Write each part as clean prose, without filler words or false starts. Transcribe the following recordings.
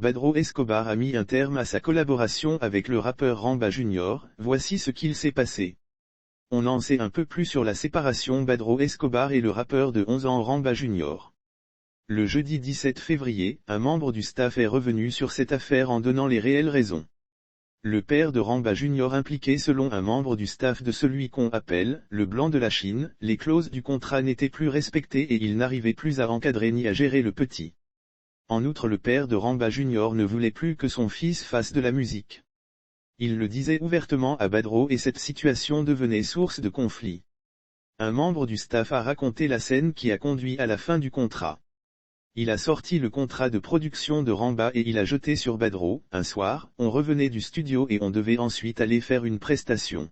Badro Escobar a mis un terme à sa collaboration avec le rappeur Ramba Jr. Voici ce qu'il s'est passé. On en sait un peu plus sur la séparation Badro Escobar et le rappeur de 11 ans Ramba Jr. Le jeudi 17 février, un membre du staff est revenu sur cette affaire en donnant les réelles raisons. Le père de Ramba Jr. impliqué selon un membre du staff de celui qu'on appelle « le blanc de la Chine », les clauses du contrat n'étaient plus respectées et il n'arrivait plus à encadrer ni à gérer le petit. En outre le père de Ramba Jr. ne voulait plus que son fils fasse de la musique. Il le disait ouvertement à Badro et cette situation devenait source de conflit. Un membre du staff a raconté la scène qui a conduit à la fin du contrat. Il a sorti le contrat de production de Ramba et il a jeté sur Badro. Un soir, on revenait du studio et on devait ensuite aller faire une prestation.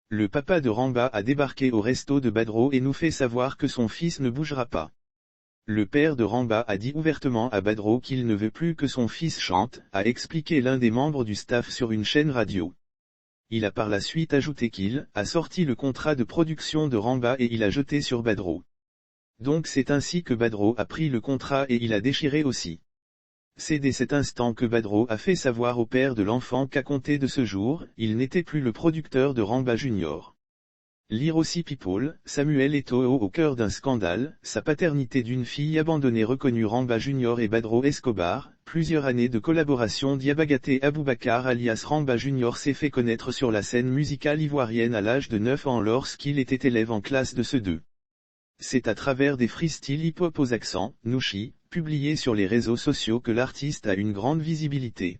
Le papa de Ramba a débarqué au resto de Badro et nous fait savoir que son fils ne bougera pas. Le père de Ramba a dit ouvertement à Badro qu'il ne veut plus que son fils chante, a expliqué l'un des membres du staff sur une chaîne radio. Il a par la suite ajouté qu'il a sorti le contrat de production de Ramba et il a jeté sur Badro. Donc c'est ainsi que Badro a pris le contrat et il a déchiré aussi. C'est dès cet instant que Badro a fait savoir au père de l'enfant qu'à compter de ce jour, il n'était plus le producteur de Ramba Jr. Lire aussi People, Samuel Eto'o au cœur d'un scandale, sa paternité d'une fille abandonnée reconnue Ramba Jr. et Badro Escobar, plusieurs années de collaboration Diabagaté Aboubacar alias Ramba Jr. s'est fait connaître sur la scène musicale ivoirienne à l'âge de 9 ans lorsqu'il était élève en classe de CE2. C'est à travers des freestyles hip-hop aux accents, Nushi, publiés sur les réseaux sociaux que l'artiste a une grande visibilité.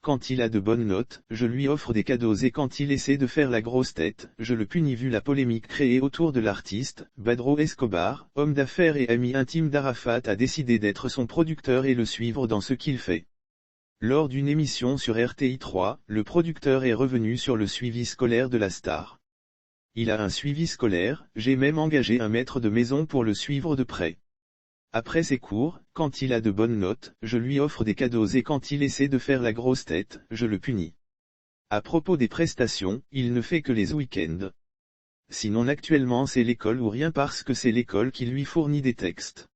Quand il a de bonnes notes, je lui offre des cadeaux et quand il essaie de faire la grosse tête, je le punis vu la polémique créée autour de l'artiste. Badro Escobar, homme d'affaires et ami intime d'Arafat a décidé d'être son producteur et le suivre dans ce qu'il fait. Lors d'une émission sur RTI 3, le producteur est revenu sur le suivi scolaire de la star. Il a un suivi scolaire, j'ai même engagé un maître de maison pour le suivre de près. Après ses cours, quand il a de bonnes notes, je lui offre des cadeaux et quand il essaie de faire la grosse tête, je le punis. À propos des prestations, il ne fait que les week-ends. Sinon actuellement c'est l'école ou rien parce que c'est l'école qui lui fournit des textes.